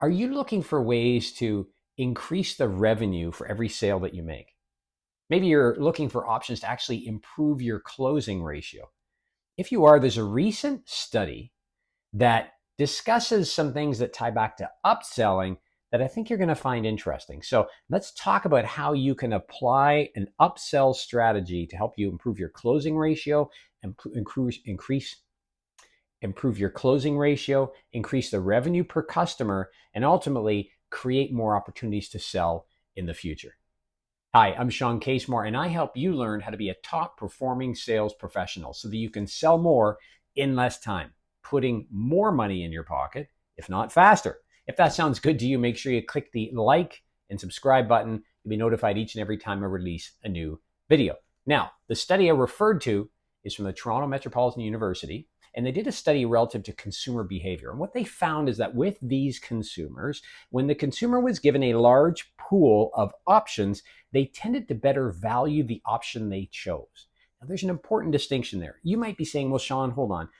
Are you looking for ways to increase the revenue for every sale that you make? Maybe you're looking for options to actually improve your closing ratio. If you are, there's a recent study that discusses some things that tie back to upselling that I think you're going to find interesting. So let's talk about how you can apply an upsell strategy to help you improve your closing ratio and improve your closing ratio, increase the revenue per customer, and ultimately create more opportunities to sell in the future. Hi, I'm Shawn Casemore, and I help you learn how to be a top performing sales professional so that you can sell more in less time, putting more money in your pocket, if not faster. If that sounds good to you, make sure you click the like and subscribe button. You'll be notified each and every time I release a new video. Now, the study I referred to is from the Toronto Metropolitan University, and they did a study relative to consumer behavior. And what they found is that with these consumers, when the consumer was given a large pool of options, they tended to better value the option they chose. Now, there's an important distinction there. You might be saying, well, Shawn, hold on.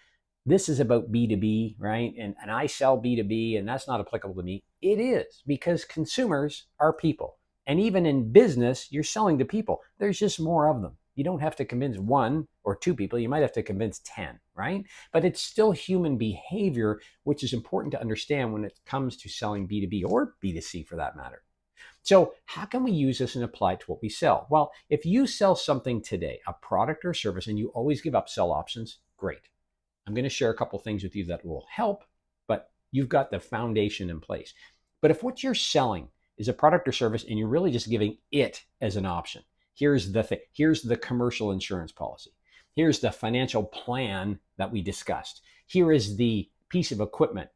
This is about B2B, right? And I sell B2B, and that's not applicable to me. It is, because consumers are people. And even in business, you're selling to people. There's just more of them. You don't have to convince one or two people. You might have to convince 10, right? But it's still human behavior, which is important to understand when it comes to selling B2B or B2C for that matter. So how can we use this and apply it to what we sell? Well, if you sell something today, a product or service, and you always give upsell options, great. I'm going to share a couple things with you that will help, but you've got the foundation in place. But if what you're selling is a product or service and you're really just giving it as an option, here's the thing. Here's the commercial insurance policy. Here's the financial plan that we discussed. Here is the piece of equipment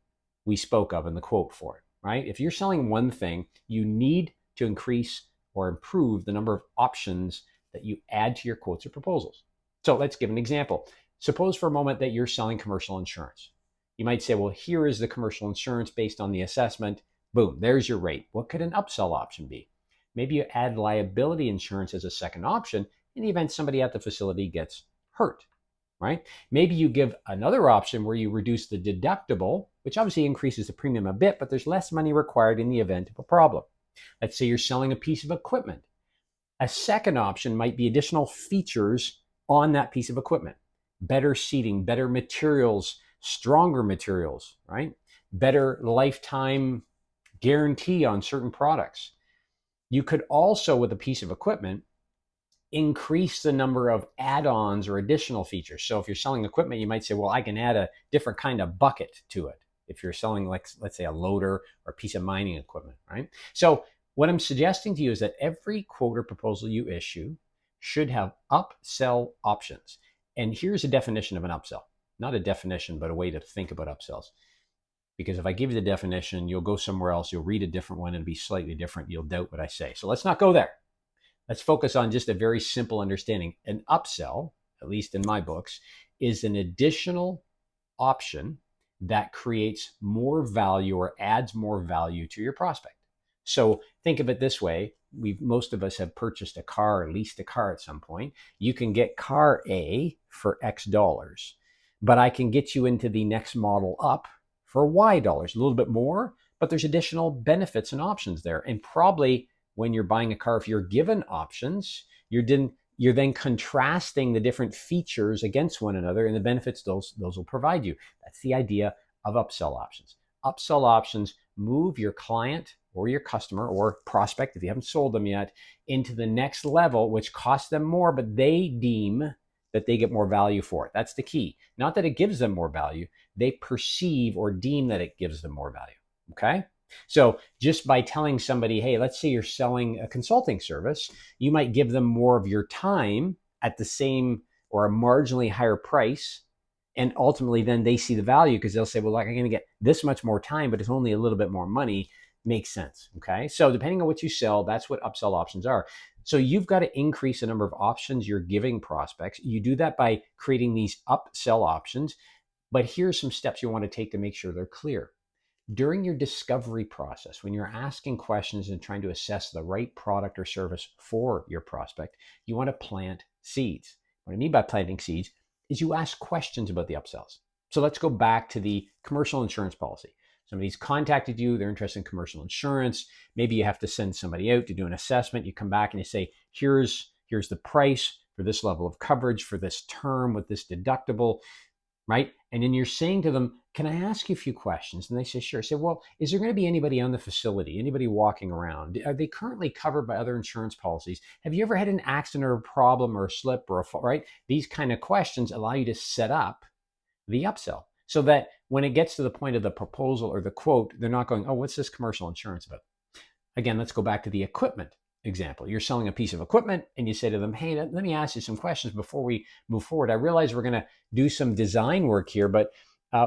we spoke of in the quote for it, right? If you're selling one thing, you need to increase or improve the number of options that you add to your quotes or proposals. So let's give an example. Suppose for a moment that you're selling commercial insurance. You might say, well, here is the commercial insurance based on the assessment. Boom, there's your rate. What could an upsell option be? Maybe you add liability insurance as a second option in the event somebody at the facility gets hurt, right? Maybe you give another option where you reduce the deductible, which obviously increases the premium a bit, but there's less money required in the event of a problem. Let's say you're selling a piece of equipment. A second option might be additional features on that piece of equipment. Better seating, better materials, stronger materials, right? Better lifetime guarantee on certain products. You could also, with a piece of equipment, increase the number of add-ons or additional features. So if you're selling equipment, you might say, well, I can add a different kind of bucket to it. If you're selling, like, let's say a loader or a piece of mining equipment, right? So what I'm suggesting to you is that every quote or proposal you issue should have upsell options. And here's a definition of an upsell. Not a definition, but a way to think about upsells. Because if I give you the definition, you'll go somewhere else, you'll read a different one, and it'll be slightly different. You'll doubt what I say. So let's not go there. Let's focus on just a very simple understanding. An upsell, at least in my books, is an additional option that creates more value or adds more value to your prospect. So think of it this way. Most of us have purchased a car or leased a car at some point. You can get car A for X dollars, but I can get you into the next model up for Y dollars, a little bit more, but there's additional benefits and options there. And probably when you're buying a car, if you're given options, you're then contrasting the different features against one another and the benefits those will provide you. That's the idea of upsell options. Upsell options move your client or your customer or prospect, if you haven't sold them yet, into the next level, which costs them more, but they deem that they get more value for it. That's the key. Not that it gives them more value. They perceive or deem that it gives them more value. Okay? So just by telling somebody, hey, let's say you're selling a consulting service, you might give them more of your time at the same or a marginally higher price. And ultimately, then they see the value because they'll say, well, like, I'm going to get this much more time, but it's only a little bit more money. Makes sense. Okay. So depending on what you sell, that's what upsell options are. So you've got to increase the number of options you're giving prospects. You do that by creating these upsell options. But here's some steps you want to take to make sure they're clear. During your discovery process, when you're asking questions and trying to assess the right product or service for your prospect, you want to plant seeds. What I mean by planting seeds is you ask questions about the upsells. So let's go back to the commercial insurance policy. Somebody's contacted you, they're interested in commercial insurance. Maybe you have to send somebody out to do an assessment. You come back and you say, here's the price for this level of coverage for this term with this deductible, right? And then you're saying to them, can I ask you a few questions? And they say, sure. I say, well, is there going to be anybody on the facility, anybody walking around? Are they currently covered by other insurance policies? Have you ever had an accident or a problem or a slip or a fall, right? These kind of questions allow you to set up the upsell so that when it gets to the point of the proposal or the quote, they're not going, oh, what's this commercial insurance about? Again, let's go back to the equipment example. You're selling a piece of equipment and you say to them, hey, let me ask you some questions before we move forward. I realize we're going to do some design work here, but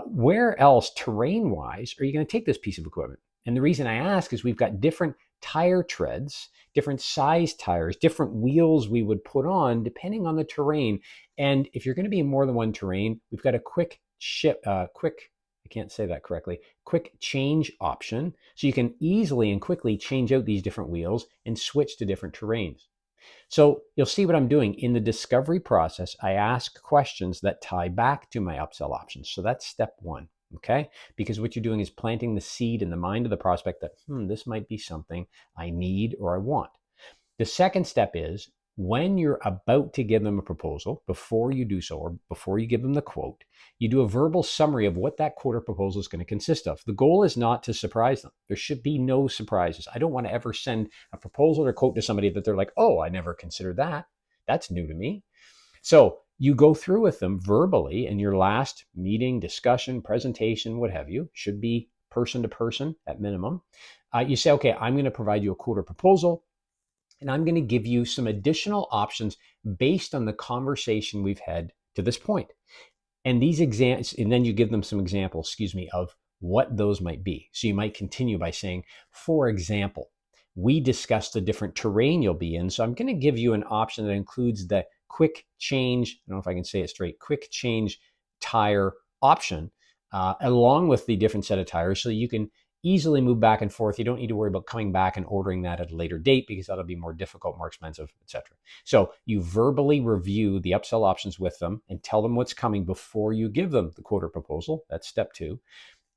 where else terrain-wise are you going to take this piece of equipment? And the reason I ask is we've got different tire treads, different size tires, different wheels we would put on depending on the terrain. And if you're going to be in more than one terrain, we've got a quick change option. So you can easily and quickly change out these different wheels and switch to different terrains. So you'll see what I'm doing. In the discovery process, I ask questions that tie back to my upsell options. So that's step one, okay? Because what you're doing is planting the seed in the mind of the prospect that, this might be something I need or I want. The second step is when you're about to give them a proposal, before you do so, or before you give them the quote, you do a verbal summary of what that quote or proposal is going to consist of. The goal is not to surprise them. There should be no surprises. I don't want to ever send a proposal or quote to somebody that they're like, oh, I never considered that. That's new to me. So you go through with them verbally, and your last meeting, discussion, presentation, what have you, should be person to person at minimum. You say, okay, I'm going to provide you a quote or proposal, and I'm going to give you some additional options based on the conversation we've had to this point. And these examples, and then you give them some examples, of what those might be. So you might continue by saying, for example, we discussed the different terrain you'll be in. So I'm going to give you an option that includes the quick change, I don't know if I can say it straight, quick change tire option, along with the different set of tires, so you can easily move back and forth. You don't need to worry about coming back and ordering that at a later date because that'll be more difficult, more expensive, etc. So you verbally review the upsell options with them and tell them what's coming before you give them the quote or proposal. That's step two.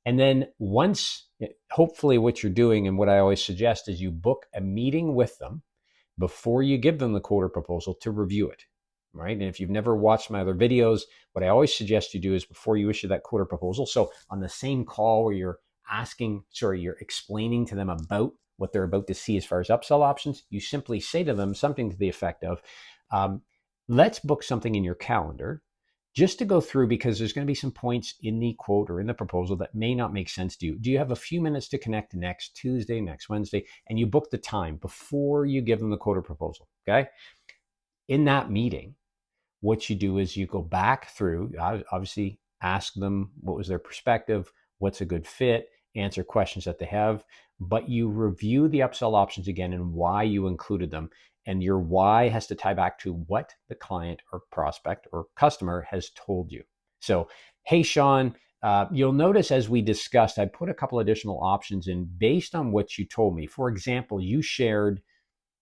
And then once, hopefully what you're doing, and what I always suggest, is you book a meeting with them before you give them the quote or proposal to review it, right? And if you've never watched my other videos, what I always suggest you do is before you issue that quote or proposal, so on the same call where you're you're explaining to them about what they're about to see as far as upsell options, you simply say to them something to the effect of, let's book something in your calendar just to go through, because there's going to be some points in the quote or in the proposal that may not make sense to you. Do you have a few minutes to connect next Tuesday, next Wednesday? And you book the time before you give them the quote or proposal, okay? In that meeting, what you do is you go back through, obviously ask them what was their perspective, what's a good fit, answer questions that they have, but you review the upsell options again and why you included them. And your why has to tie back to what the client or prospect or customer has told you. So, hey, Shawn, you'll notice as we discussed, I put a couple additional options in based on what you told me. For example, you shared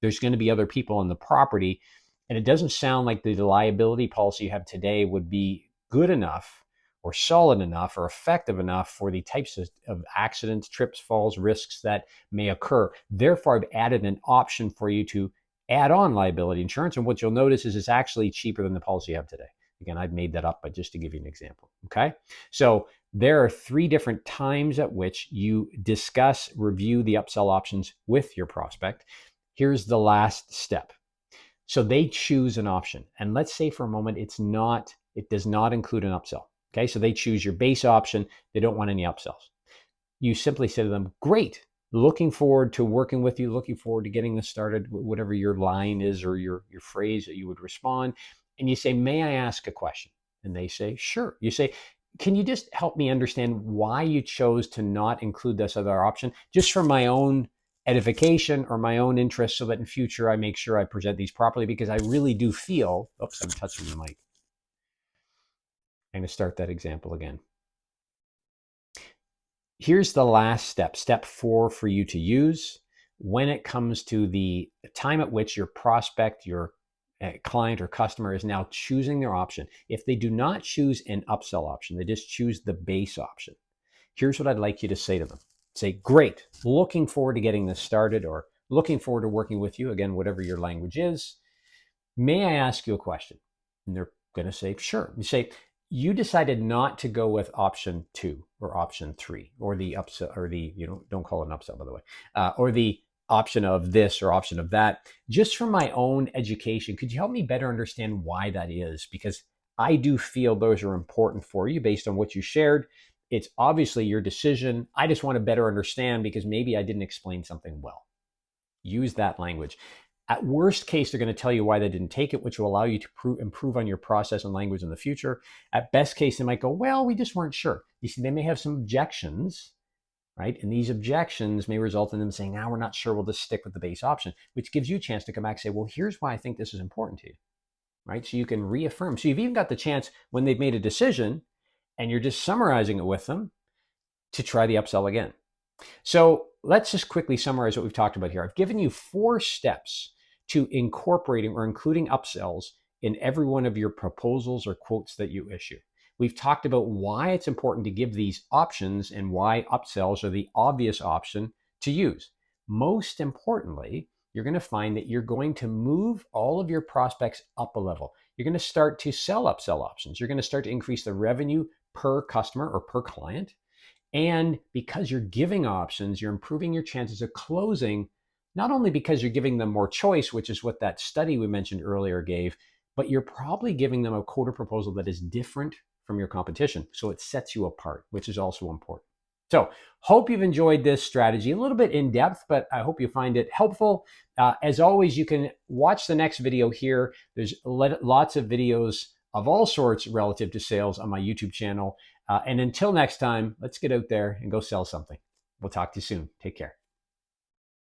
there's going to be other people on the property, and it doesn't sound like the liability policy you have today would be good enough or solid enough or effective enough for the types of accidents, trips, falls, risks that may occur. Therefore, I've added an option for you to add on liability insurance. And what you'll notice is it's actually cheaper than the policy you have today. Again, I've made that up, but just to give you an example, okay? So there are 3 different times at which you discuss, review the upsell options with your prospect. Here's the last step. So they choose an option. And let's say for a moment it does not include an upsell. Okay, so they choose your base option. They don't want any upsells. You simply say to them, great, looking forward to working with you, looking forward to getting this started, whatever your line is or your phrase that you would respond. And you say, may I ask a question? And they say, sure. You say, can you just help me understand why you chose to not include this other option, just for my own edification or my own interest, so that in future I make sure I present these properly, because I really do feel, oops, I'm touching the mic. I'm going to start that example again. Here's the last step, step 4 for you to use when it comes to the time at which your prospect, your client or customer is now choosing their option. If they do not choose an upsell option, they just choose the base option. here's what I'd like you to say to them. Say, great, looking forward to getting this started, or looking forward to working with you, again, whatever your language is. May I ask you a question? And they're going to say, sure. You say, you decided not to go with option 2 or option 3 or the upsell, or the, don't call it an upsell, by the way, or the option of this or option of that. Just from my own education, could you help me better understand why that is? Because I do feel those are important for you based on what you shared. It's obviously your decision. I just want to better understand because maybe I didn't explain something well. Use that language. At worst case, they're going to tell you why they didn't take it, which will allow you to improve on your process and language in the future. At best case, they might go, well, we just weren't sure. You see, they may have some objections, right? And these objections may result in them saying, we're not sure, we'll just stick with the base option, which gives you a chance to come back and say, well, here's why I think this is important to you, right? So you can reaffirm. So you've even got the chance when they've made a decision and you're just summarizing it with them to try the upsell again. So let's just quickly summarize what we've talked about here. I've given you 4 steps to incorporating or including upsells in every one of your proposals or quotes that you issue. We've talked about why it's important to give these options and why upsells are the obvious option to use. Most importantly, you're going to find that you're going to move all of your prospects up a level. You're going to start to sell upsell options. You're going to start to increase the revenue per customer or per client. And because you're giving options, you're improving your chances of closing, not only because you're giving them more choice, which is what that study we mentioned earlier gave, but you're probably giving them a quota proposal that is different from your competition. So it sets you apart, which is also important. So hope you've enjoyed this strategy, a little bit in depth, but I hope you find it helpful. As always, you can watch the next video here. There's lots of videos of all sorts relative to sales on my YouTube channel. And until next time, let's get out there and go sell something. We'll talk to you soon. Take care.